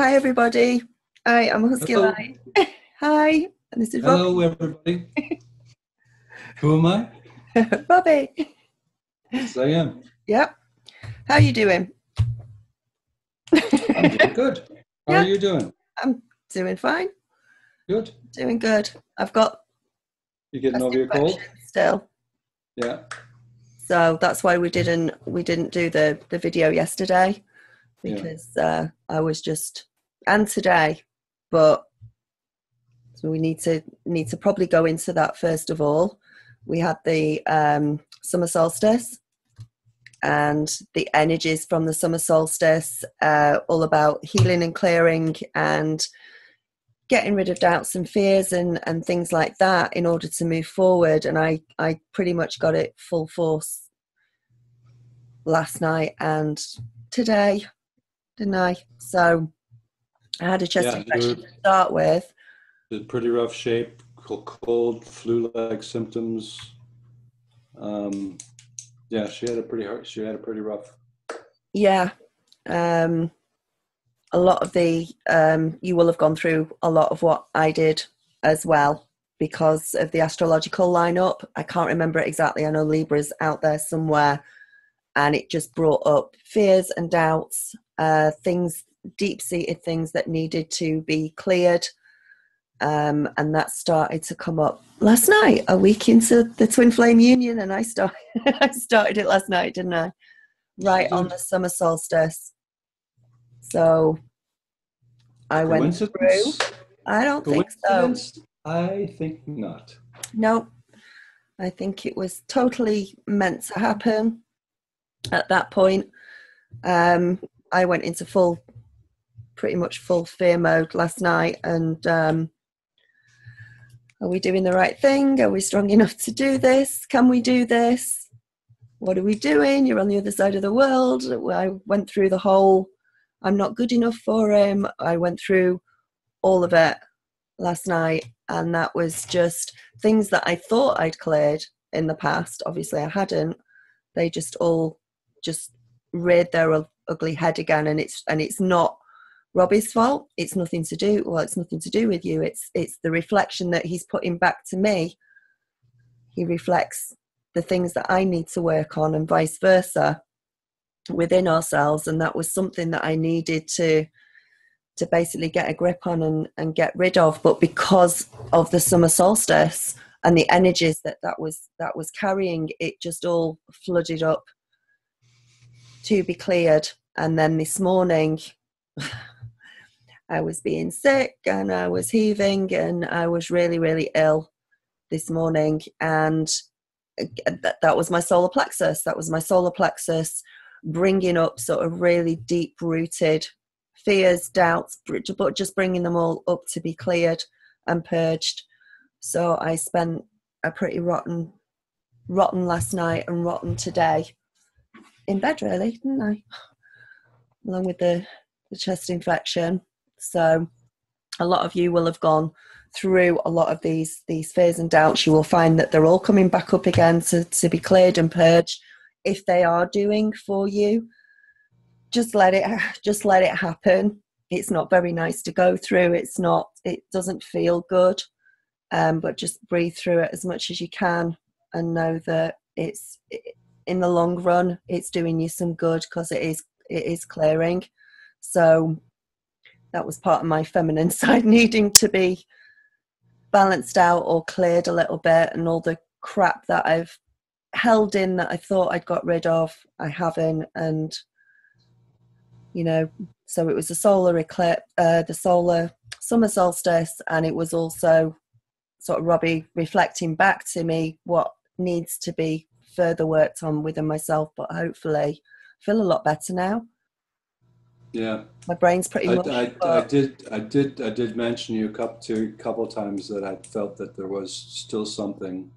Hi, everybody. I am Husky Hello. Light. Hi, and this is Hello, everybody. Who am I? Robbie. Robbie. Yes, I am. Yep. How are you doing? I'm doing good. How are Yeah, you doing? I'm doing fine. Good. Doing good. I've got You getting chest over your infection cold? still, Yeah. so that's why we didn't do the video yesterday Yeah. because I was just and today, but so we need to probably go into that first of all. We had the summer solstice and the energies from the summer solstice, all about healing and clearing and getting rid of doubts and fears and things like that in order to move forward. And I pretty much got it full force last night and today, didn't I? So I had a chest Yeah. infection to start with. You're in pretty rough shape, cold, flu-like symptoms. Yeah, she had a pretty rough. Yeah. Um, a lot of the you will have gone through a lot of what I did as well because of the astrological lineup. I can't remember it exactly. I know Libra's out there somewhere, and it just brought up fears and doubts, things, deep-seated things that needed to be cleared, and that started to come up last night, a week into the twin flame union, and I started I started it last night, didn't I? She Right on did. the summer solstice. So I went through. Coincidence? I don't think so. Coincidence? I think not. No, I think it was totally meant to happen at that point. I went into pretty much full fear mode last night. And are we doing the right thing? Are we strong enough to do this? Can we do this? What are we doing? You're on the other side of the world. I went through the whole, I'm not good enough for him. I went through all of it last night, and that was just things that I thought I'd cleared in the past. Obviously I hadn't. They just all just reared their ugly head again, and it's not Robbie's fault. It's nothing to do, well, it's nothing to do with you. It's the reflection that he's putting back to me. He reflects the things that I need to work on, and vice versa within ourselves. And that was something that I needed to basically get a grip on and get rid of. But because of the summer solstice and the energies that was carrying, it just all flooded up to be cleared. And then this morning I was being sick and I was heaving and I was really, really ill this morning. And that was my solar plexus. That was my solar plexus bringing up sort of really deep rooted fears, doubts, but just bringing them all up to be cleared and purged. So I spent a pretty rotten last night and rotten today in bed, really, didn't I? Along with the chest infection. So a lot of you will have gone through a lot of these fears and doubts. You will find that they're all coming back up again to be cleared and purged. If they are doing for you, just let it happen. It's not very nice to go through. It doesn't feel good, but just breathe through it as much as you can and know that in the long run it's doing you some good, because it is clearing. So that was part of my feminine side needing to be balanced out or cleared a little bit, and all the crap that I've held in that I thought I'd got rid of, I haven't. And so it was a solar eclipse, the solar summer solstice, and it was also sort of Robbie reflecting back to me what needs to be further worked on within myself. But hopefully I feel a lot better now. Yeah. My brain's pretty I, mush, I, I but did mention you a couple times that I felt that there was still something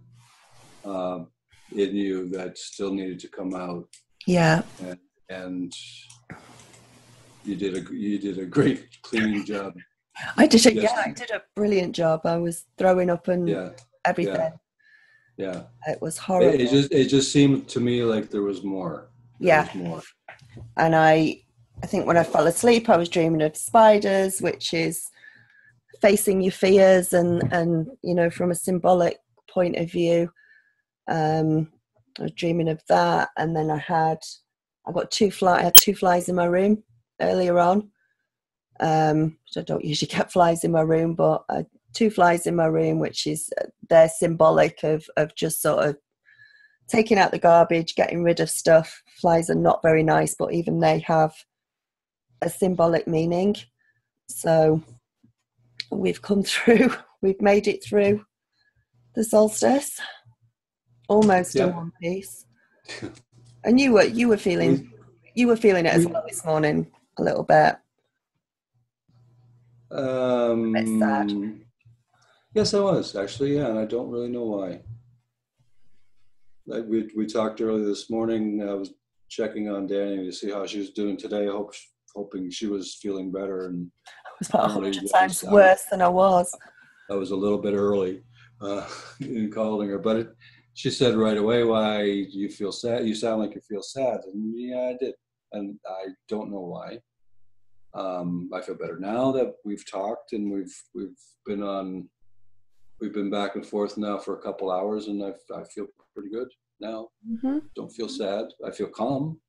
in you that still needed to come out, yeah, and you did a great cleaning job I did it. Yeah, I yesterday. did a brilliant job. I was throwing up and Yeah, yeah, everything. yeah. It was It horrible. just it just seemed to me like there was more. There Yeah, was more. and I I think when I fell asleep, I was dreaming of spiders, which is facing your fears, and you know, from a symbolic point of view, I was dreaming of that. And then I had two flies in my room earlier on. So I don't usually get flies in my room, but two flies in my room, which is they're symbolic of just sort of taking out the garbage, getting rid of stuff. Flies are not very nice, but even they have a symbolic meaning. So we've come through, we've made it through the solstice, almost in one piece. And you were feeling it as well this morning, a little bit. A bit sad. Yes, I was actually, yeah, and I don't really know why. Like we talked earlier this morning. I was checking on Danny to see how she was doing today, hoping she was feeling better. And I was about 100 times worse than I was. I was a little bit early in calling her, but she said right away, "Why you feel sad? You sound like you feel sad." And yeah, I did, and I don't know why. I feel better now that we've talked and we've been back and forth now for a couple hours, and I feel pretty good now. Mm-hmm. Don't feel sad. I feel calm.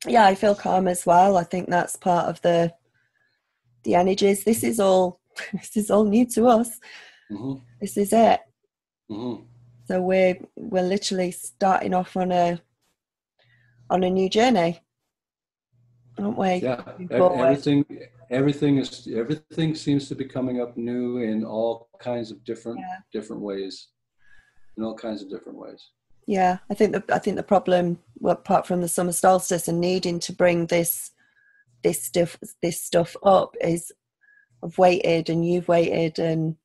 Yeah, I feel calm as well. I think that's part of the energies. This is all new to us. Mm-hmm. This is it. Mm-hmm. So we're literally starting off on a new journey, aren't we? Yeah, everything seems to be coming up new in all kinds of different ways. In all kinds of different ways. Yeah, I think the problem, well, apart from the summer solstice and needing to bring this stuff up, is I've waited and you've waited, and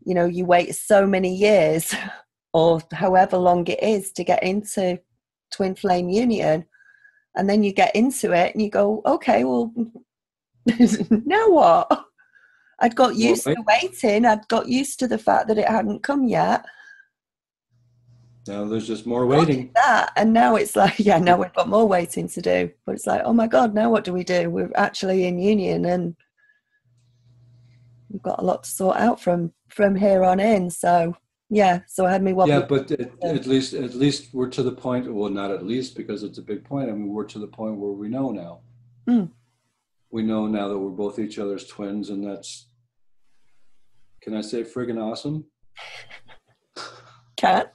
you know, you wait so many years or however long it is to get into twin flame union, and then you get into it and you go, okay, well, now what? I'd got used to waiting. I'd got used to the fact that it hadn't come yet. Now there's just more waiting. And now it's like, now we've got more waiting to do. But it's like, oh my God, now what do we do? We're actually in union and we've got a lot to sort out from here on in. So so I had me wobbly. Yeah, but at least we're to the point. Well, not at least, because it's a big point. I mean, we're to the point where we know now. Mm. We know now that we're both each other's twins, and that's, can I say friggin' awesome? Can.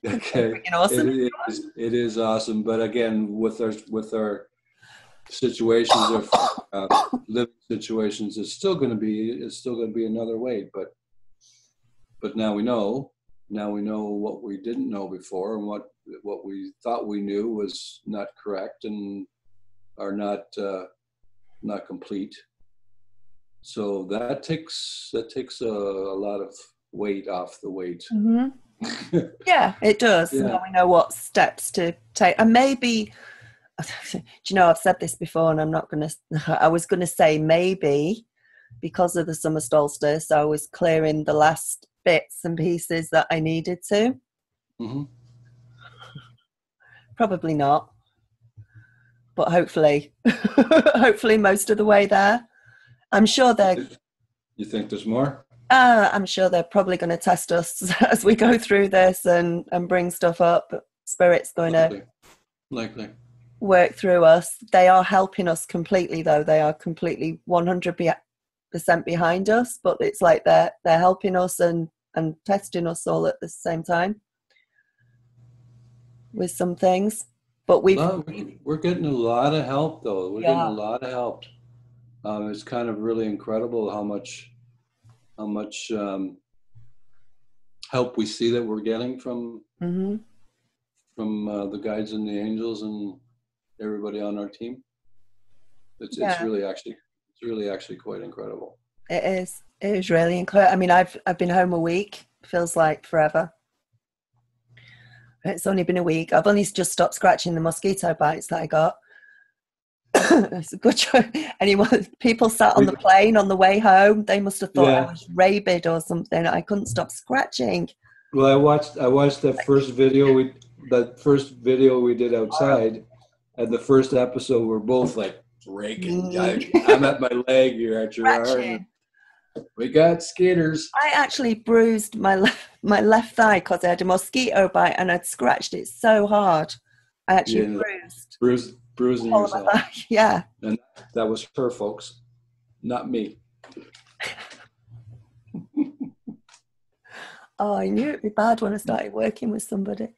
Okay. Awesome. It is awesome, but again, with our situations of living situations, it's still going to be another wait. But now we know what we didn't know before, and what we thought we knew was not correct and are not complete. So that takes a lot of weight off the weight. Mm-hmm. Yeah, it does. Yeah. Now we know what steps to take, and maybe, do you know, I've said this before, and I was gonna say maybe because of the summer solstice, I was clearing the last bits and pieces that I needed to. Mm-hmm. Probably not, but hopefully most of the way there. I'm sure they're. You think there's more? I'm sure they're probably going to test us as we go through this and bring stuff up. Spirit's going to likely work through us. They are helping us completely, though. They are completely 100% behind us, but it's like they're helping us and testing us all at the same time with some things. But we're getting a lot of help, though. We're getting a lot of help. It's kind of really incredible how much help we see that we're getting from the guides and the angels and everybody on our team. It's really actually quite incredible. It is really incredible. I mean, I've been home a week. Feels like forever. It's only been a week. I've only just stopped scratching the mosquito bites that I got. It's a good choice. People sat on the plane on the way home. They must have thought I was rabid or something. I couldn't stop scratching. Well, I watched that first video we did outside, And the first episode, we're both like breaking. I'm at my leg, you're at your arm. We got skaters. I actually bruised my left thigh because I had a mosquito bite and I'd scratched it so hard. I actually bruising yourself. Yeah. And that was her, folks, not me. Oh, I knew it'd be bad when I started working with somebody.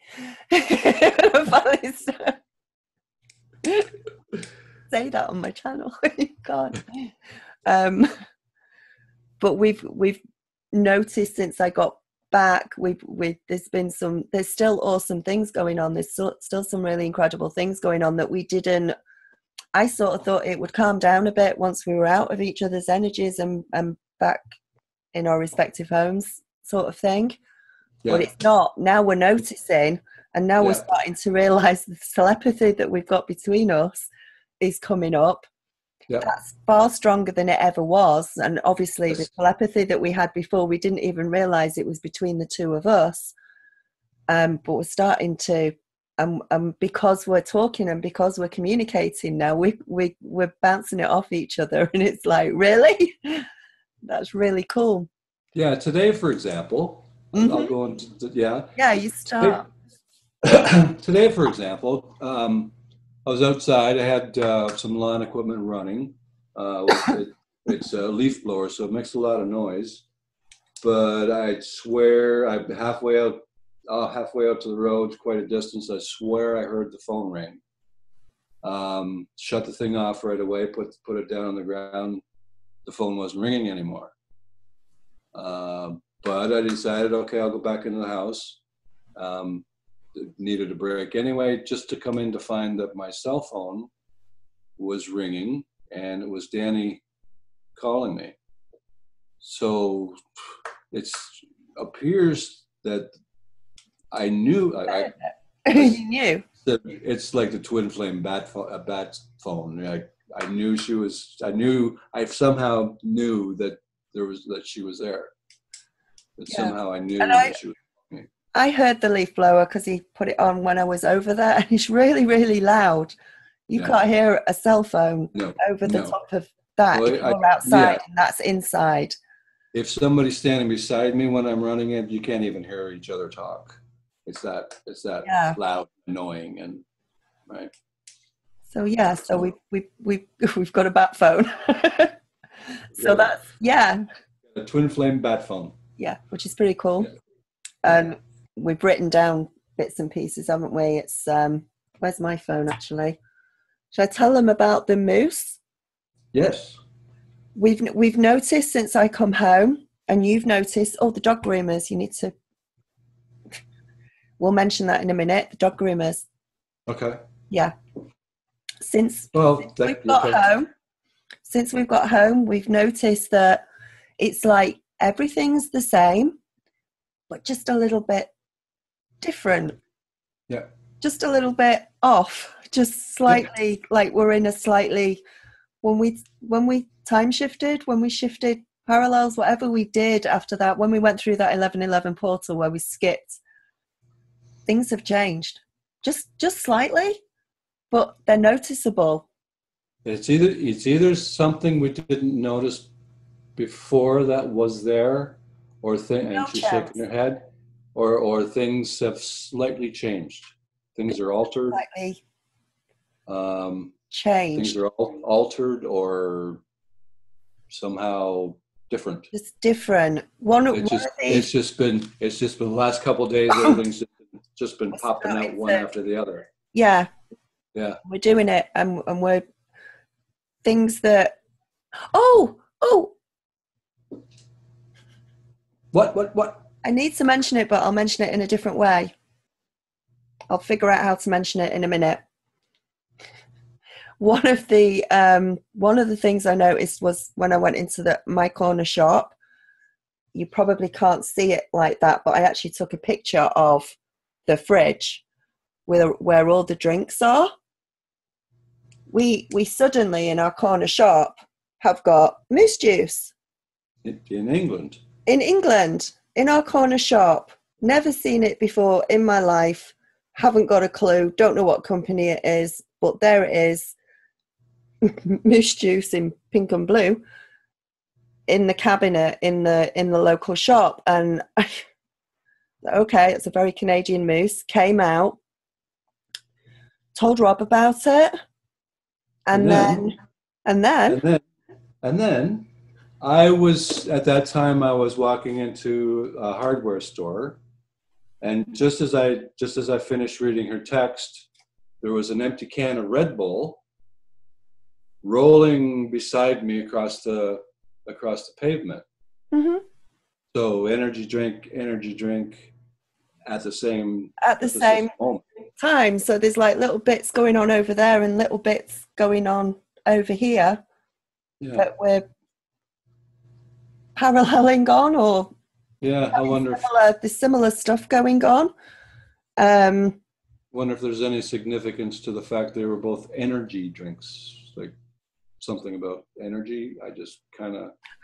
Say that on my channel. You can't. But we've noticed since I got back, there's still awesome things going on. There's still some really incredible things going on that we didn't. I sort of thought it would calm down a bit once we were out of each other's energies and back in our respective homes, sort of thing. Yeah. But it's not. Now we're noticing, and now we're starting to realize the telepathy that we've got between us is coming up. Yeah. That's far stronger than it ever was. And obviously the telepathy that we had before, we didn't even realize it was between the two of us. But we're starting to, because we're talking and because we're communicating now, we're bouncing it off each other. And it's like, really? That's really cool. Yeah. Today, for example, I'll go into, Yeah, you start. Today, for example, I was outside. I had some lawn equipment running. It's a leaf blower, so it makes a lot of noise. But I swear, I'm halfway out to the road, quite a distance. I swear I heard the phone ring. Shut the thing off right away. Put it down on the ground. The phone wasn't ringing anymore. But I decided, okay, I'll go back into the house. Needed a break anyway, just to come in to find that my cell phone was ringing and it was Danny calling me. So it appears that I knew. You knew. It's like the twin flame bat phone. I knew she was. I somehow knew that she was there. But somehow I knew that she was. I heard the leaf blower because he put it on when I was over there, and it's really, really loud. You can't hear a cell phone over the top of that. Well, if you're outside and that's inside. If somebody's standing beside me when I'm running it, you can't even hear each other talk. It's that loud, annoying, and right. So we've got a bat phone. So that's a twin flame bat phone. Yeah, which is pretty cool. Yeah. We've written down bits and pieces, haven't we? It's where's my phone actually? Should I tell them about the moose? Yes. We've noticed since I come home, and you've noticed. Oh, the dog groomers. You need to. We'll mention that in a minute. The dog groomers. Okay. Yeah. Since we've got home, we've noticed that it's like everything's the same, but just a little bit different. Yeah. Just a little bit off. Just slightly, like we're in a slightly. When we time shifted, when we shifted parallels, whatever we did after that, when we went through that 1111 portal where we skipped, things have changed. Just slightly, but they're noticeable. It's either something we didn't notice before that was there, and she's shaking her head, or things have slightly changed. Things are altered. Slightly. Things Changed. are altered or somehow different. It's different. It's just been the last couple of days. Everything's just been popping out one after the other. Yeah. Yeah. We're doing it, and we're things that. Oh. What? I need to mention it, but I'll mention it in a different way. I'll figure out how to mention it in a minute. One of the things I noticed was when I went into my corner shop. You probably can't see it like that, but I actually took a picture of the fridge where all the drinks are. We suddenly in our corner shop have got moose juice. In England. In England, in our corner shop. Never seen it before in my life. Haven't got a clue. Don't know what company it is. but there it is, moose juice in pink and blue in the cabinet in the local shop. And okay, it's a very Canadian moose. Came out, told Rob about it, and then I was, at that time, I was walking into a hardware store, and just as I finished reading her text, there was an empty can of Red Bull rolling beside me across the pavement. mm-hmm. So energy drink at the same moment. time. So there's like little bits going on over there and little bits going on over here that we're paralleling on, or I wonder there's similar stuff going on. Wonder if there's any significance to the fact they were both energy drinks, like something about energy. I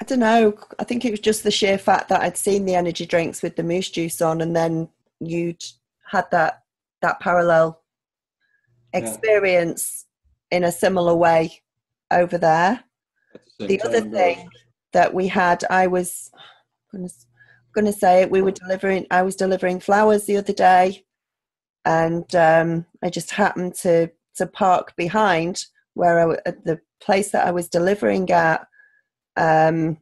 don't know. I think it was just the sheer fact that I'd seen the energy drinks with the moose juice on, and then you'd had that parallel experience in a similar way over there. The other thing that we had, I was going to say it. I was delivering flowers the other day, and I just happened to park behind where the place that I was delivering at had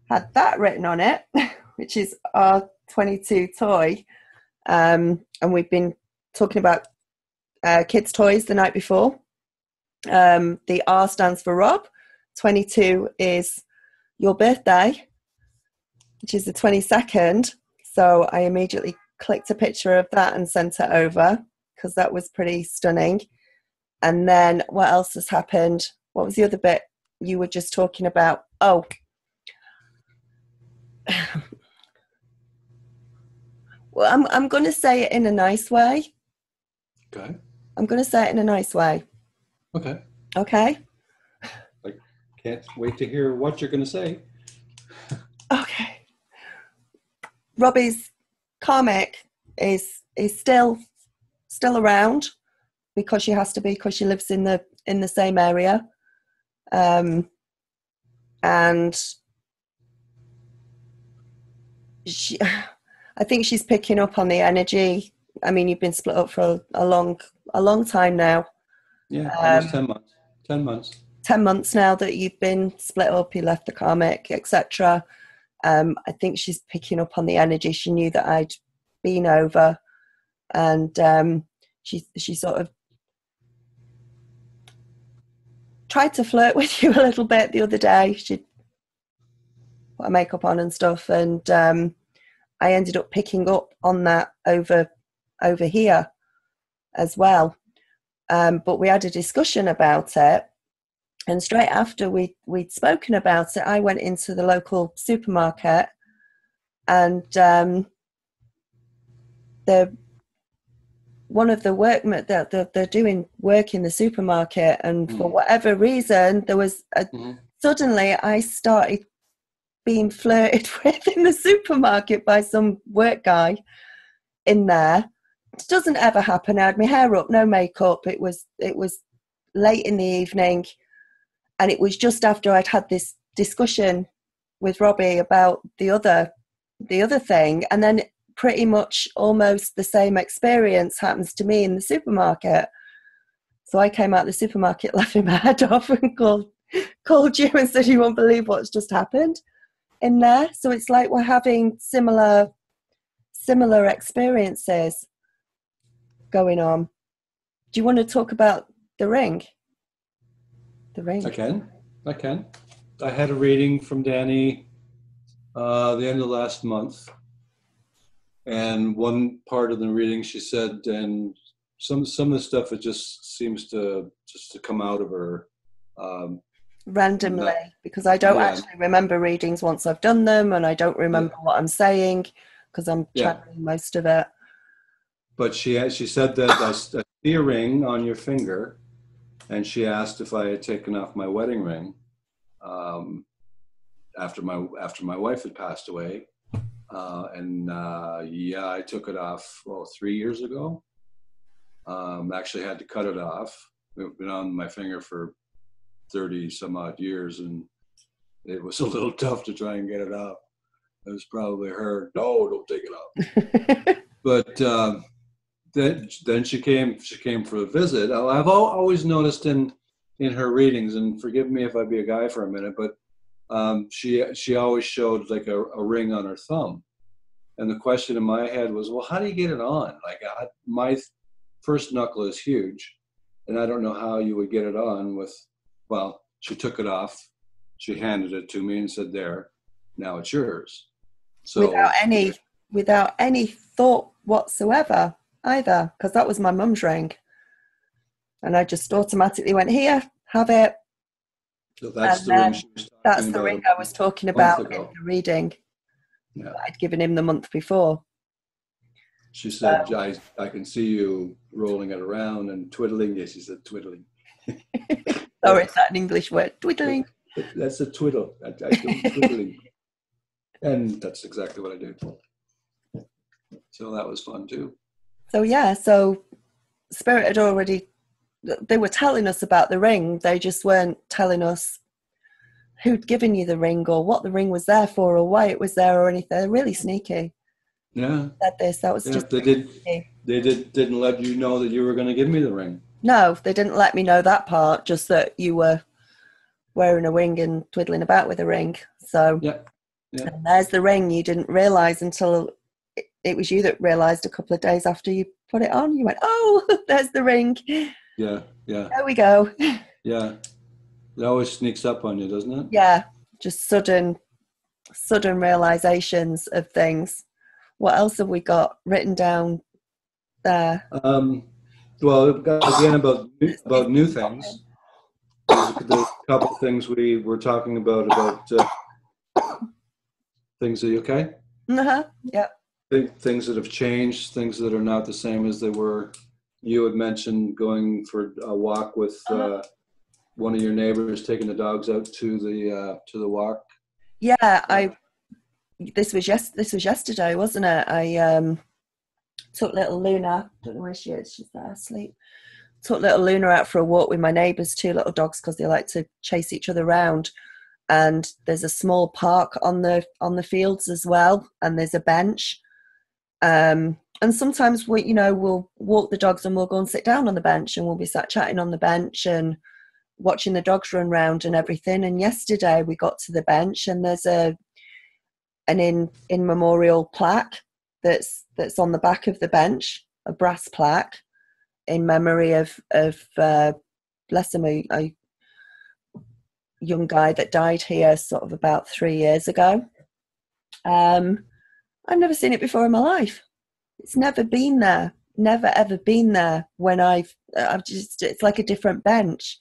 that written on it, which is our 22 toy. And we've been talking about kids' toys the night before. The R stands for Rob. 22 is your birthday, which is the 22nd. So I immediately clicked a picture of that and sent it over because that was pretty stunning. And then what else has happened? What was the other bit you were just talking about? Oh, well, I'm going to say it in a nice way. Okay. I'm going to say it in a nice way. Okay. Okay. I can't wait to hear what you're going to say. Okay. Robbie's comic is still around because she has to be, because she lives in the same area, and I think she's picking up on the energy. I mean, you've been split up for a long time now. Yeah, almost 10 months. 10 months. 10 months now that you've been split up. You left the comic, etc. I think she's picking up on the energy. She knew that I'd been over, and she sort of tried to flirt with you a little bit the other day. She put her makeup on and stuff, and I ended up picking up on that over here as well. But we had a discussion about it, and straight after we'd spoken about it, I went into the local supermarket, and one of the workmen, they're doing work in the supermarket, and for whatever reason, there was suddenly I started being flirted with in the supermarket by some work guy in there. It doesn't ever happen. I had my hair up, no makeup. It was late in the evening, and it was just after I'd had this discussion with Robbie about the other thing, and then pretty much almost the same experience happens to me in the supermarket. So I came out of the supermarket laughing my head off and called you and said, you won't believe what's just happened in there. So it's like we're having similar experiences going on. Do you want to talk about the ring? The ring. I can. I had a reading from Danny the end of last month. And one part of the reading, she said, and some of the stuff, it just seems to come out of her randomly, because I don't actually remember readings once I've done them, and I don't remember what I'm saying because I'm channeling most of it. But she said that I see a ring on your finger, and she asked if I had taken off my wedding ring after my wife had passed away. I took it off 3 years ago. Actually had to cut it off. It's been on my finger for 30 some odd years, and it was a little tough to try and get it off. It was probably her, no, don't take it off. But then she came for a visit. I've always noticed in her readings, and forgive me if I be a guy for a minute, but she always showed like a ring on her thumb. And the question in my head was, well, how do you get it on? Like my first knuckle is huge, and I don't know how you would get it on with, well, she took it off. She handed it to me and said, there, now it's yours. So without any thought whatsoever either, because that was my mum's ring. And I just automatically went, here, have it. So that's the ring she was talking about. That's the ring I was talking about in the reading. Yeah. I'd given him the month before. She said, I can see you rolling it around and twiddling. Yes, she said twiddling. Sorry, is that an English word? Twiddling. That's a twiddle. I do twiddling. And that's exactly what I do. So that was fun too. So yeah, Spirit had already, they were telling us about the ring. They just weren't telling us who'd given you the ring or what the ring was there for or why it was there or anything. They're really sneaky. Yeah. That was just they didn't let you know that you were going to give me the ring. No, they didn't let me know that part, just that you were wearing a ring and twiddling about with a ring. So yeah. And there's the ring. You didn't realise until it was you that realised a couple of days after you put it on. You went, oh, there's the ring. Yeah. There we go. Yeah. It always sneaks up on you, doesn't it? Yeah. Just sudden realisations of things. What else have we got written down there? Well, again, about new things. There's a couple of things we were talking about things. Are you okay? Uh-huh. Yeah. Things that have changed, things that are not the same as they were. You had mentioned going for a walk with one of your neighbors, taking the dogs out to the walk. Yeah, this was yesterday, wasn't it? I took little Luna. I don't know where she is. She's there asleep. Took little Luna out for a walk with my neighbours' two little dogs because they like to chase each other around. And there's a small park on the fields as well, and there's a bench. And sometimes we'll walk the dogs and we'll go and sit down on the bench and we'll be sat chatting on the bench and watching the dogs run around and everything. And yesterday we got to the bench and there's an in memorial plaque that's on the back of the bench, a brass plaque in memory of bless him, a young guy that died here sort of about 3 years ago. I've never seen it before in my life. It's never been there, never ever been there. When I've just, it's like a different bench.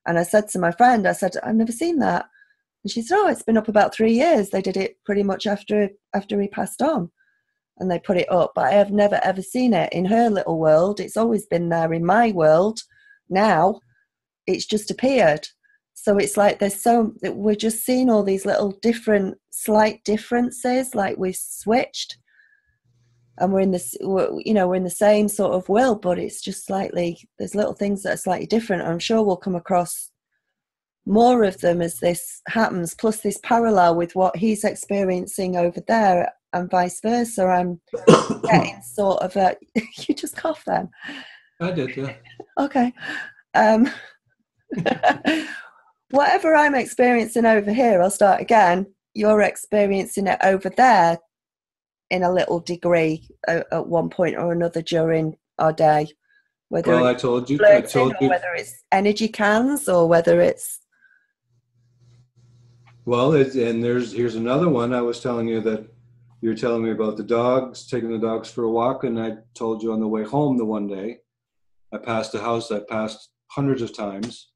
And I said to my friend, I said, I've never seen that. And she said, oh, it's been up about 3 years. They did it pretty much after he passed on. And they put it up, but I have never ever seen it in her little world. It's always been there in my world. Now it's just appeared. So it's like we're just seeing all these little slight differences, like we've switched and we're in the same sort of world, but it's just slightly, there's little things that are slightly different. I'm sure we'll come across more of them as this happens, plus this parallel with what he's experiencing over there and vice versa. I'm getting sort of you just coughed then. I did, yeah. Okay. Whatever I'm experiencing over here, I'll start again. You're experiencing it over there in a little degree at one point or another during our day. Whether I told you. Whether it's energy cans or whether it's. Well, here's another one. I was telling you that you're telling me about the dogs, taking the dogs for a walk, and I told you on the way home the one day, I passed a house I passed hundreds of times.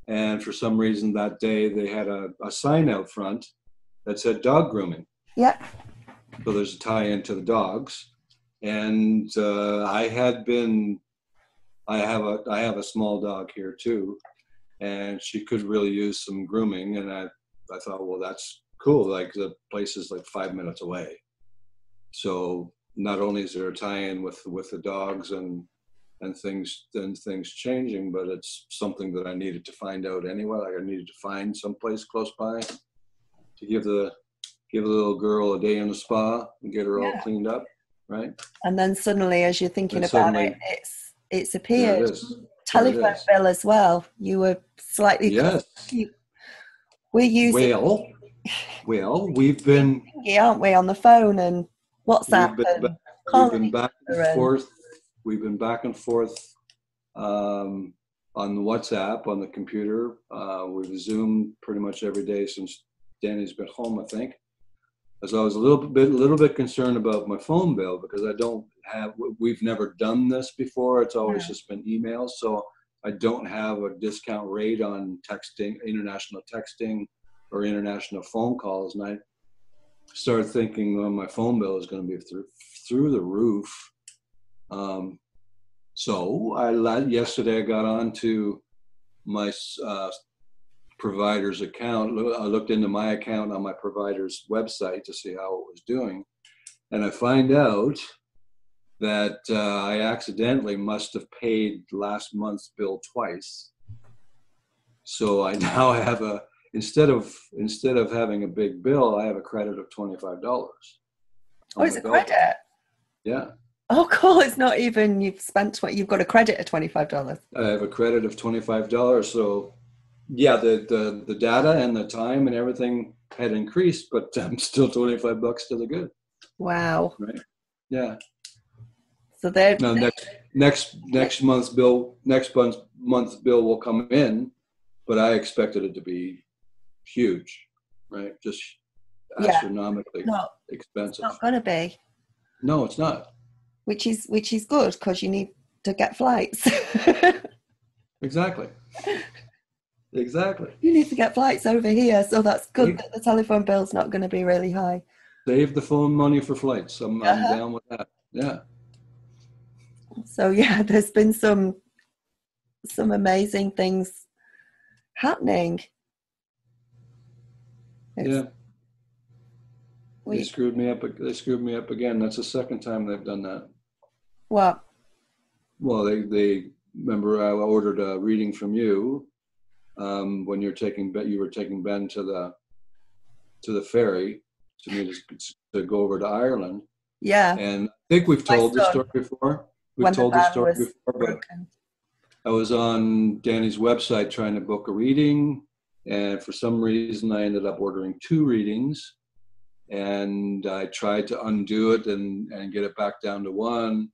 And for some reason that day they had a sign out front that said dog grooming. Yeah. So there's a tie-in to the dogs. And I have a small dog here too, and she could really use some grooming. And I thought, well, that's cool. Like the place is like 5 minutes away. So not only is there a tie-in with the dogs and things changing, but it's something that I needed to find out anyway. Like I needed to find someplace close by to give the little girl a day in the spa and get her all cleaned up, right? And then suddenly, as you're thinking And about suddenly, it, it's there it appeared. is. There it Telephone is. bill as well. You were slightly. Yes. We're using. Well, we've been, aren't we, on the phone and WhatsApp and we've calling been each back and other forth. We've been back and forth on the WhatsApp on the computer. We've Zoomed pretty much every day since Danny's been home, I think. As I was a little bit concerned about my phone bill because we've never done this before. It's always just been emails, so I don't have a discount rate on texting, international texting, or international phone calls. And I started thinking, well, my phone bill is going to be through the roof. So yesterday I got on to my provider's account. I looked into my account on my provider's website to see how it was doing. And I find out that I accidentally must have paid last month's bill twice. So I now have instead of having a big bill, I have a credit of $25. Oh, it's a credit? Yeah. Oh, cool. It's not even you've spent what you've got a credit of $25. I have a credit of $25. So yeah, the data and the time and everything had increased, but I'm still $25 to the good. Wow. Right. Yeah. So they're now next month's bill will come in, but I expected it to be huge, right? Just astronomically expensive. It's not gonna be. No, it's not. Which is good because you need to get flights. Exactly. You need to get flights over here, so that's good that the telephone bill's not going to be really high. Save the phone money for flights. I'm down with that. Yeah. So yeah, there's been some amazing things happening. They screwed me up. They screwed me up again. That's the second time they've done that. What? Well, they remember I ordered a reading from you when you were taking Ben to the ferry to go over to Ireland. Yeah. And I think we've told this story before. But I was on Danny's website trying to book a reading, and for some reason I ended up ordering 2 readings, and I tried to undo it and get it back down to 1,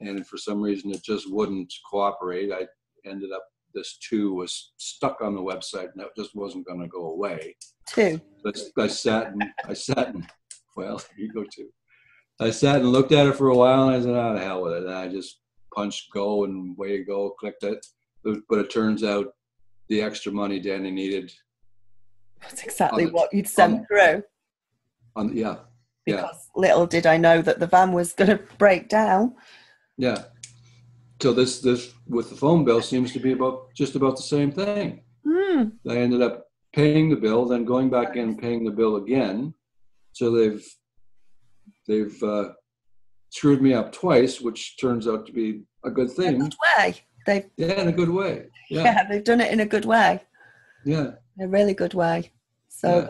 and for some reason it just wouldn't cooperate. I ended up, this 2 was stuck on the website, and that just wasn't going to go away. 2. I sat and well, you go 2. I sat and looked at it for a while, and I said, "Oh, the hell with it." And I just punched go, and way to go, clicked it. But it turns out the extra money Danny needed. That's exactly what you'd sent through. Because little did I know that the van was going to break down. Yeah. So this with the phone bill seems to be just about the same thing. I ended up paying the bill, then going back in and paying the bill again. So they've screwed me up twice, which turns out to be a good thing. In a good way. In a good way. Yeah, they've done it in a good way. Yeah. In a really good way. So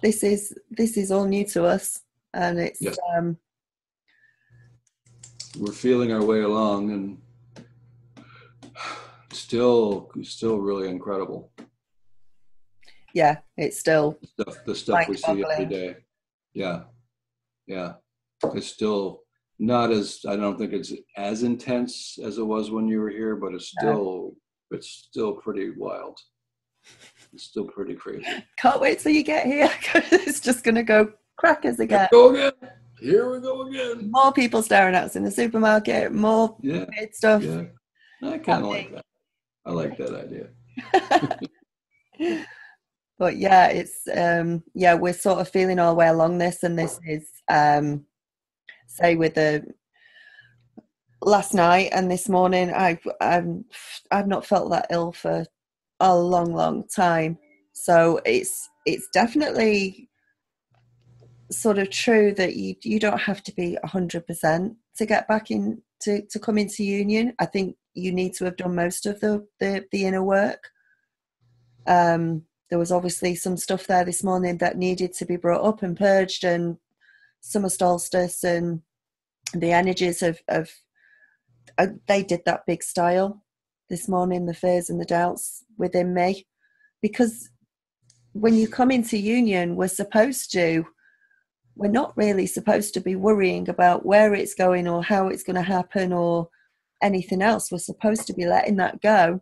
this is all new to us, and it's we're feeling our way along, and still really incredible. Yeah, it's still the stuff we see every day. Yeah. It's still not I don't think it's as intense as it was when you were here, but it's still pretty wild. It's still pretty crazy. Can't wait till you get here, because it's just going to go crackers again. Here we go again. More people staring at us in the supermarket, more weird stuff. Yeah. I kind of like that. I like that idea. But yeah, it's we're sort of feeling our way along this, and this is say with the last night and this morning, I've not felt that ill for a long time. So it's definitely sort of true that you don't have to be 100% to get back into to come into union. I think you need to have done most of the inner work. There was obviously some stuff there this morning that needed to be brought up and purged, and summer solstice and the energies of they did that big style this morning, the fears and the doubts within me. Because when you come into union, we're not really supposed to be worrying about where it's going or how it's going to happen or anything else. We're supposed to be letting that go.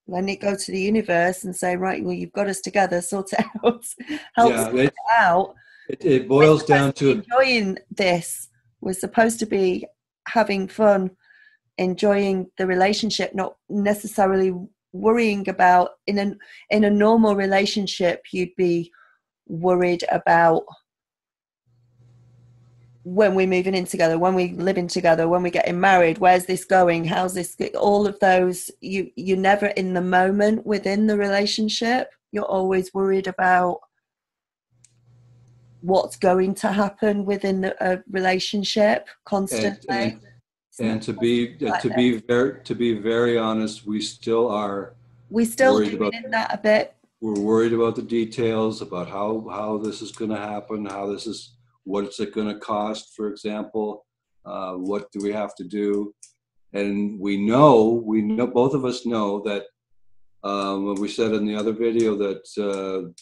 Letting it go to the universe and say, right, well, you've got us together, sort it out, sort it out. It boils down to enjoying this. We're supposed to be having fun, enjoying the relationship, not necessarily worrying about in a normal relationship. You'd be worried about when we're moving in together, when we're living together, when we're getting married, where's this going, how's this, all of those, you're never in the moment within the relationship. You're always worried about what's going to happen within a relationship constantly. And to be very honest, we still doing that a bit. We're worried about the details, about how this is going to happen, what's it going to cost, for example, what do we have to do? And we know, both of us know that when we said in the other video that,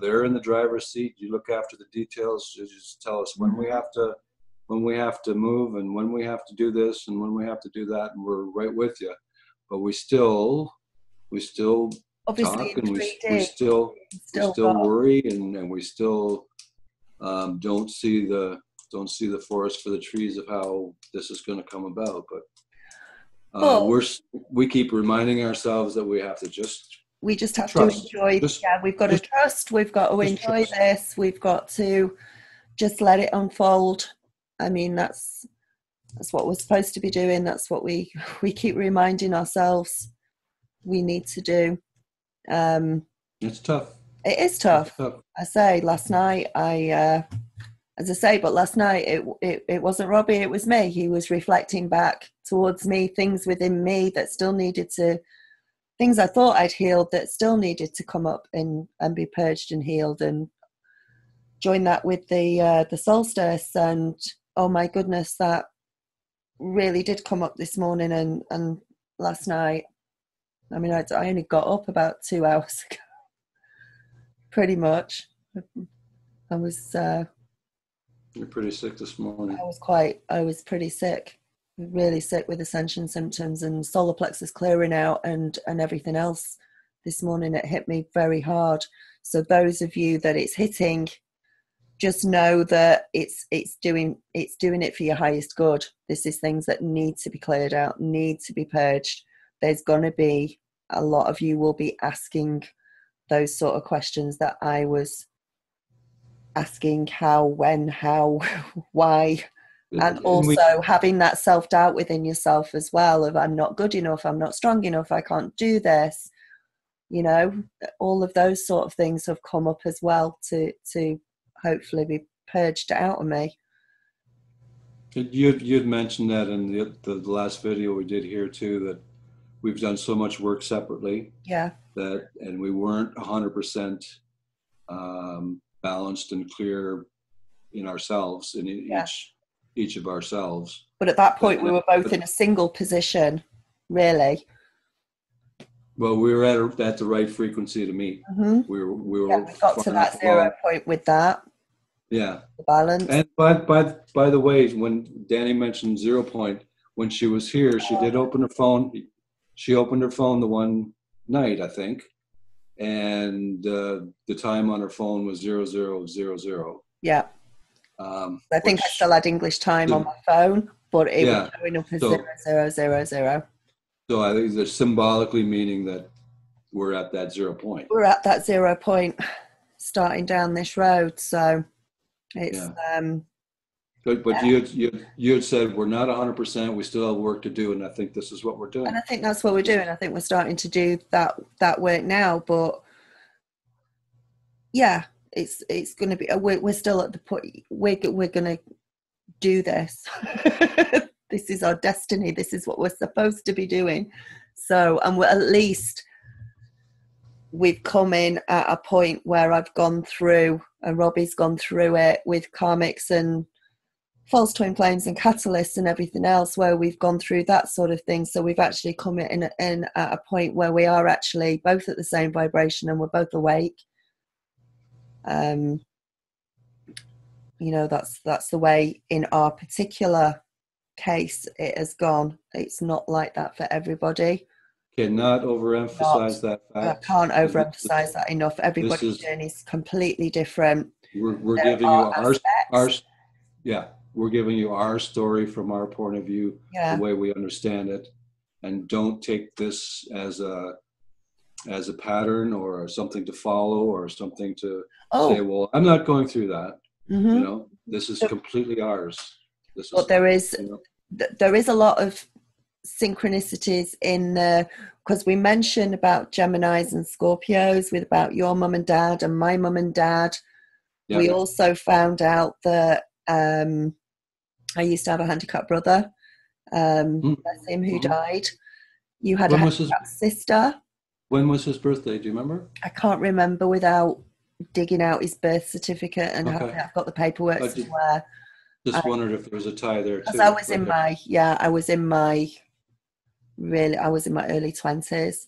they're in the driver's seat. You look after the details. You just tell us when we have to move and when we have to do this and when we have to do that. And we're right with you. But we still obviously talk, and we still worry, and we still don't see the forest for the trees of how this is going to come about. But we keep reminding ourselves that we have to we just have to enjoy. We've got to trust. We've got to enjoy this. We've got to just let it unfold. I mean, that's what we're supposed to be doing. That's what we keep reminding ourselves we need to do. It's tough. It is tough. I say last night, but last night it wasn't Robbie, it was me. He was reflecting back towards me, things within me that still needed to, things I thought I'd healed that still needed to come up and be purged and healed, and join that with the solstice. And oh my goodness, that really did come up this morning and last night. I mean, I only got up about 2 hours ago, pretty much. I was... You're pretty sick this morning. I was pretty sick, really sick, with ascension symptoms and solar plexus clearing out and everything else. This morning it hit me very hard. So those of you that it's hitting, just know that it's doing it for your highest good. This is things that need to be cleared out, need to be purged. There's going to be a lot of you will be asking those sort of questions that I was asking: how, when, how, why, and also having that self-doubt within yourself as well of I'm not good enough, I'm not strong enough, I can't do this. All of those sort of things have come up as well to hopefully be purged out of me. You'd mentioned that in the last video we did here too, that we've done so much work separately. Yeah. And we weren't 100% balanced and clear in ourselves, in each of ourselves. But at that point, we were both in a single position, really. Well, we were at the right frequency to meet. Mm-hmm. We got to that 0 point with that. Yeah. The balance. And by the way, when Danny mentioned 0 point, when she was here, she did open her phone. She opened her phone the one night, I think, and the time on her phone was 0000. Yeah. I think I still had English time on my phone, but it was showing up as 0000. So I think they're symbolically meaning that we're at that 0 point. We're at that 0 point, starting down this road. So it's But you had said we're not 100%. We still have work to do, and I think this is what we're doing. And I think that's what we're doing. I think we're starting to do that work now. But yeah, it's going to be. We're still at the point. We're going to do this. This is our destiny. This is what we're supposed to be doing. So, and we're, at least we've come in at a point where I've gone through, and Robbie's gone through it with karmics and false twin flames and catalysts and everything else, where we've gone through that sort of thing. So we've actually come in at a point where we are actually both at the same vibration and we're both awake. You know, that's the way in our particular case it has gone. It's not like that for everybody. Cannot overemphasize that fact. I can't overemphasize that enough. Everybody's journey is completely different. We're giving you our yeah, we're giving you our story from our point of view, the way we understand it, and don't take this as a pattern or something to follow or something to say, well, I'm not going through that. You know, this is completely ours. But there is a lot of synchronicities in there, because we mentioned about Geminis and Scorpios, with about your mum and dad and my mum and dad. Yeah. We also found out that I used to have a handicapped brother, that's him, who died. You had a handicapped sister. When was his birthday? Do you remember? I can't remember without digging out his birth certificate and I've got the paperwork somewhere. Just wondered if there was a tie there too. I was in my early 20s.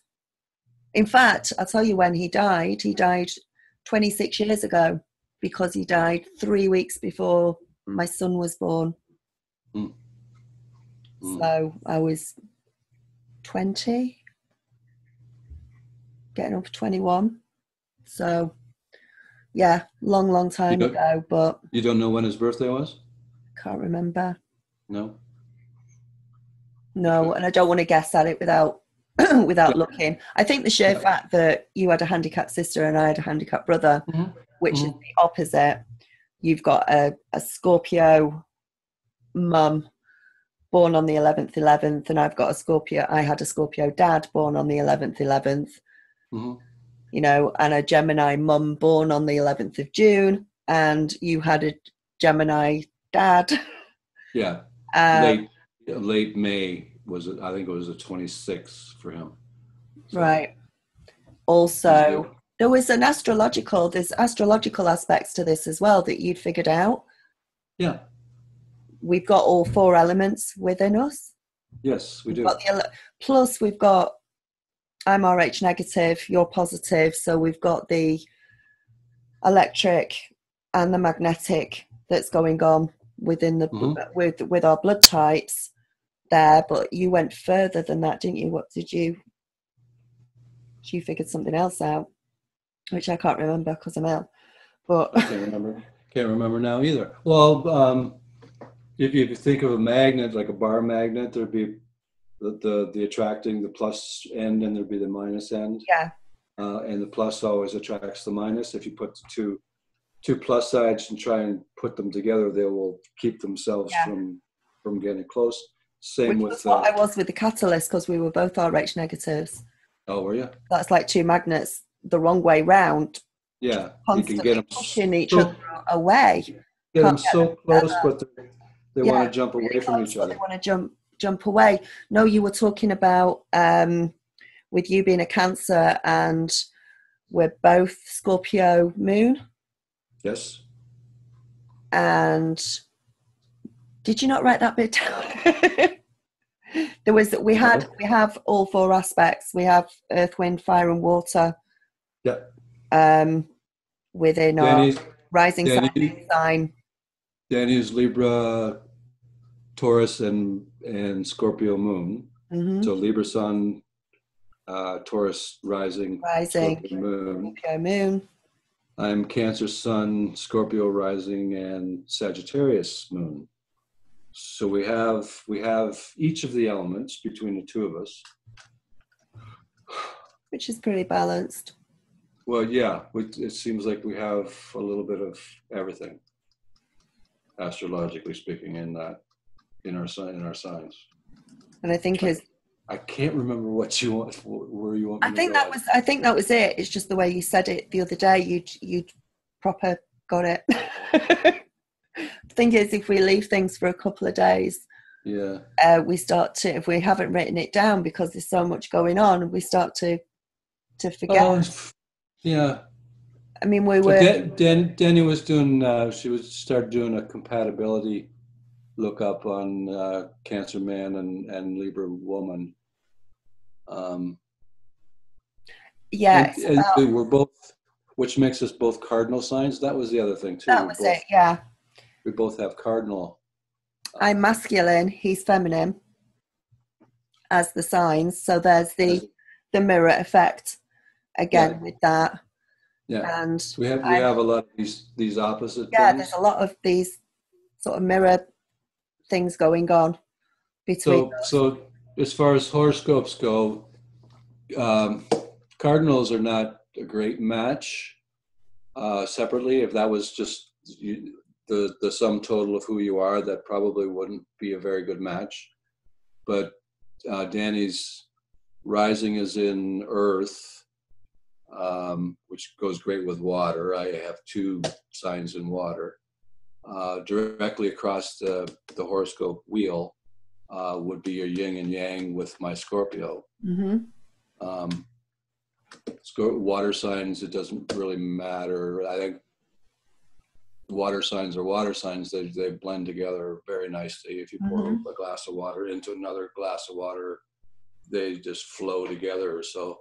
In fact, I'll tell you when he died. He died 26 years ago, because he died 3 weeks before my son was born. So I was 20, getting up to 21. So yeah, long time ago. But you don't know when his birthday was? Can't remember. No, and I don't want to guess at it without looking. I think the sheer fact that you had a handicapped sister and I had a handicapped brother, which is the opposite. You've got a Scorpio mum born on the 11th, and I've got I had a Scorpio dad born on the 11th. You know, and a Gemini mum born on the 11th of June, and you had a Gemini dad. Yeah. Late May was it? I think it was the 26th for him. So. Right. Also, there's astrological aspects to this as well that you'd figured out. Yeah. We've got all 4 elements within us. Yes, we do. Plus, we've got, I'm RH negative, you're positive, so we've got the electric and the magnetic that's going on within the with our blood types there. But you went further than that, didn't you? What did you? You figured something else out, which I can't remember because I'm out. But I can't remember now either. Well, if you think of a magnet, like a bar magnet, there'd be the attracting the plus end, and there'd be the minus end. Yeah. And the plus always attracts the minus. If you put the two plus sides and try and put them together, they will keep themselves from getting close. Same with what I was with the catalyst, because we were both RH negatives. Oh, were you? That's like two magnets the wrong way round. Yeah, you can get them pushing each other away. Get them so close, but they want to jump away from each other. They want to jump away. No, you were talking about with you being a Cancer, and we're both Scorpio moon. Yes. And did you not write that bit down? We have all 4 aspects. We have earth, wind, fire, and water. Yeah. Within our rising sign. Danny's Libra, Taurus, and Scorpio moon. Mm-hmm. So Libra sun, Taurus rising, Scorpio moon. I'm Cancer sun, Scorpio rising, and Sagittarius moon. So we have each of the elements between the two of us, which is pretty balanced. Well, yeah, it seems like we have a little bit of everything, astrologically speaking, in our signs. And I think I can't remember what you want, where you want me I think that was it. It's just the way you said it the other day. You proper got it. The thing is, if we leave things for a couple of days, Yeah. We start to, if we haven't written it down because there's so much going on, we start to forget. Yeah. I mean, we So were, Danny was doing. She was started doing a compatibility lookup on Cancer Man and Libra Woman. yeah, it's And about, we're both, which makes us both cardinal signs. That was the other thing too. that was it, yeah. We both have cardinal. I'm masculine, he's feminine as the signs. So there's the mirror effect again with that. Yeah. And So we have a lot of these opposite there's things. a lot of these sort of mirror things going on between us. So as far as horoscopes go, cardinals are not a great match separately. If that was just the sum total of who you are, that probably wouldn't be a very good match. But Danny's rising is in Earth, which goes great with water. I have 2 signs in water. Directly across the horoscope wheel would be your yin and yang with my Scorpio. Mm-hmm. Water signs, it doesn't really matter. I think water signs are water signs. They blend together very nicely. If you pour a glass of water into another glass of water, they just flow together. So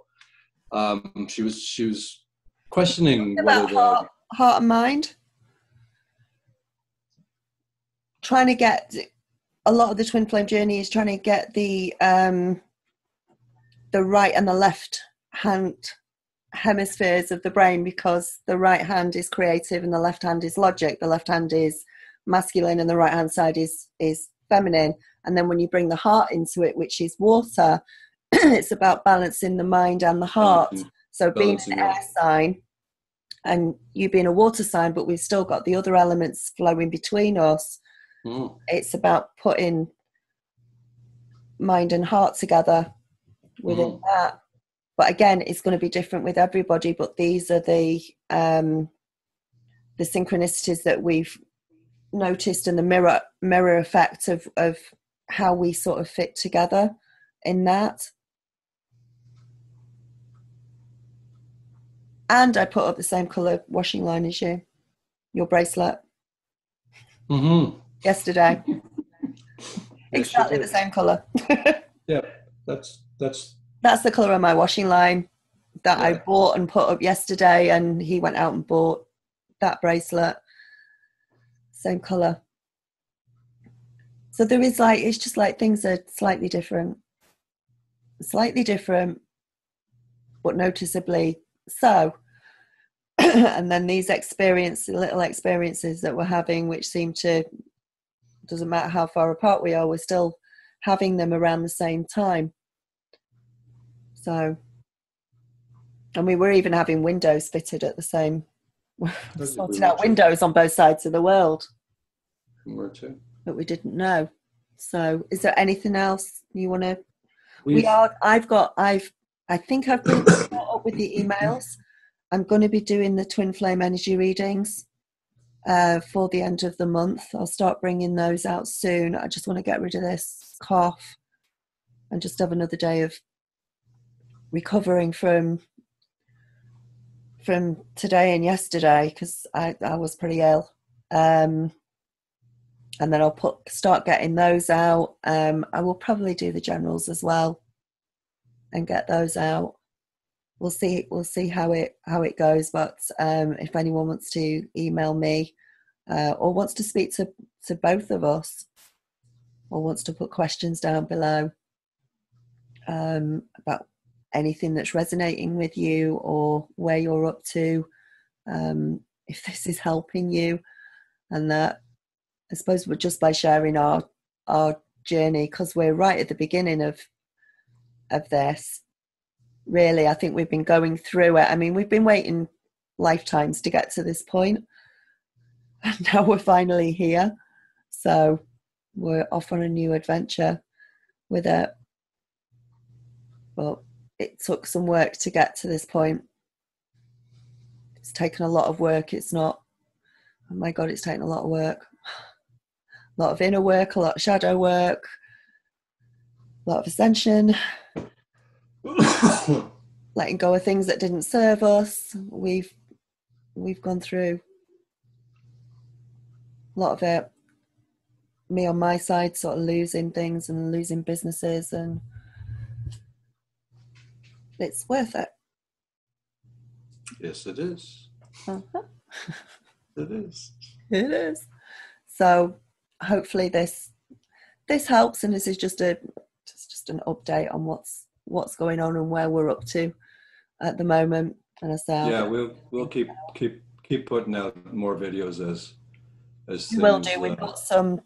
she was questioning whether About heart and mind. Trying to get a lot of the twin flame journey is trying to get the right and the left hand hemispheres of the brain, because the right hand is creative and the left hand is logic. The left hand is masculine and the right hand side is feminine. And then when you bring the heart into it, which is water, it's about balancing the mind and the heart. So being an air sign and you being a water sign, but we've still got the other elements flowing between us. It's about putting mind and heart together within that. But again, it's going to be different with everybody. But these are the synchronicities that we've noticed, and the mirror effect of how we sort of fit together in that. And I put up the same colour washing line as you, your bracelet. Yesterday. Exactly the same colour. Yeah, that's the colour of my washing line that I bought and put up yesterday, and he went out and bought that bracelet. Same colour. So there is it's just like things are slightly different, but noticeably so. And then these little experiences that we're having, which seem to, doesn't matter how far apart we are, we're still having them around the same time. So, and we were even having windows fitted at the same, sorting out windows on both sides of the world. But we didn't know. So is there anything else you want to, I think I've been caught up with the emails. I'm going to be doing the twin flame energy readings for the end of the month. I'll start bringing those out soon. I just want to get rid of this cough and just have another day of recovering from today and yesterday, because I was pretty ill. And then I'll start getting those out. I will probably do the generals as well and get those out. We'll see how it goes. But if anyone wants to email me or wants to speak to both of us, or wants to put questions down below about anything that's resonating with you or where you're up to, if this is helping you, and that, I suppose we're just by sharing our journey, because we're right at the beginning of this. Really, I think we've been going through it. I mean, we've been waiting lifetimes to get to this point, and now we're finally here. So we're off on a new adventure with it. But it took some work to get to this point. It's taken a lot of work. It's not, oh my God, it's taken a lot of work. A lot of inner work, a lot of shadow work, a lot of ascension, letting go of things that didn't serve us. We've gone through a lot of it. Me on my side, sort of losing things and losing businesses, and it's worth it. Yes, it is. Uh-huh. It is. It is. So hopefully this helps, and this is just an update on what's going on and where we're up to at the moment. And I say, yeah, we'll keep putting out more videos as we will do. We've got some.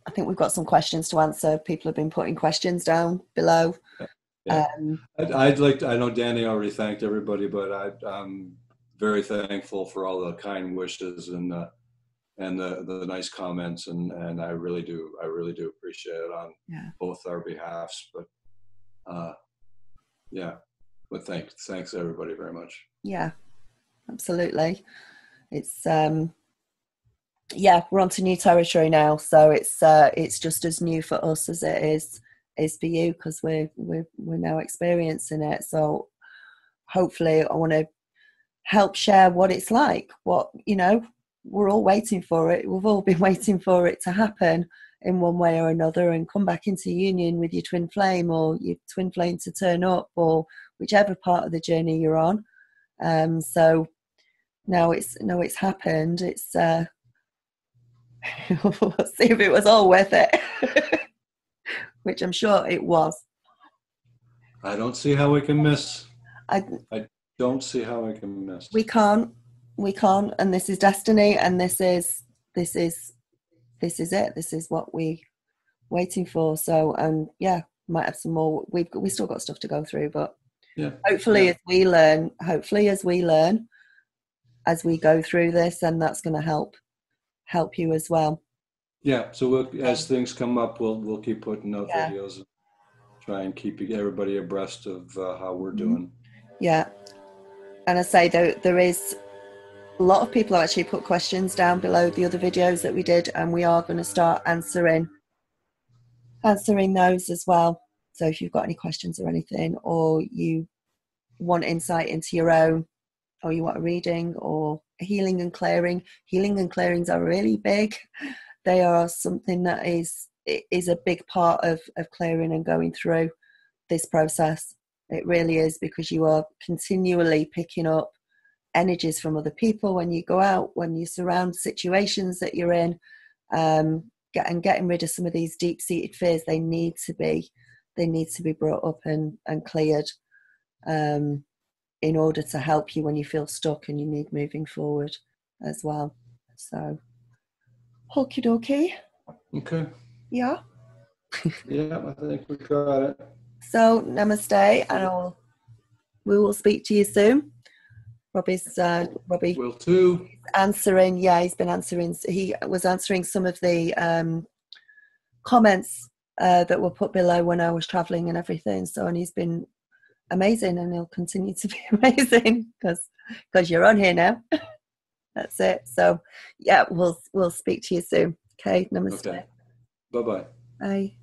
I think we've got some questions to answer. People have been putting questions down below. Yeah. I know Danny already thanked everybody, but I'm very thankful for all the kind wishes and the nice comments, and I really do appreciate it on both our behalfs. But but thanks everybody very much. Yeah, absolutely. It's we're on to new territory now, so it's just as new for us as it is for you, because we're now experiencing it. So hopefully I want to help share what it's like, what, we're all waiting for it. We've all been waiting for it to happen in one way or another, and come back into union with your twin flame, or your twin flame to turn up, or whichever part of the journey you're on. So now it's happened. It's we'll see if it was all worth it, which I'm sure it was. I don't see how we can miss. I don't see how I can miss. We can't, and this is destiny, and this is it. This is what we're waiting for. So, might have some more. We still got stuff to go through, but hopefully as we learn, as we go through this, and that's going to help you as well. Yeah. So as things come up, we'll keep putting out videos and try and keep everybody abreast of how we're doing. Yeah. And I say there is a lot of people who actually put questions down below the other videos that we did, and we are going to start answering those as well. So if you've got any questions or anything, or you want insight into your own, or you want a reading or a healing and clearings are really big. They are something that is a big part of clearing and going through this process. It really is, because you are continually picking up energies from other people when you go out, when you surround situations that you're in, getting rid of some of these deep-seated fears. They need to be brought up and cleared in order to help you when you feel stuck and you need moving forward as well. So okie dokie. Okay. Yeah. Yeah, I think we got it. So namaste, and we will speak to you soon. Robbie will too. Answering. Yeah, he's been answering. He was answering some of the comments that were put below when I was traveling and everything. So, and he's been amazing, and he'll continue to be amazing because you're on here now. That's it. So, yeah, we'll speak to you soon. Okay, namaste. Okay. Bye-bye. Bye.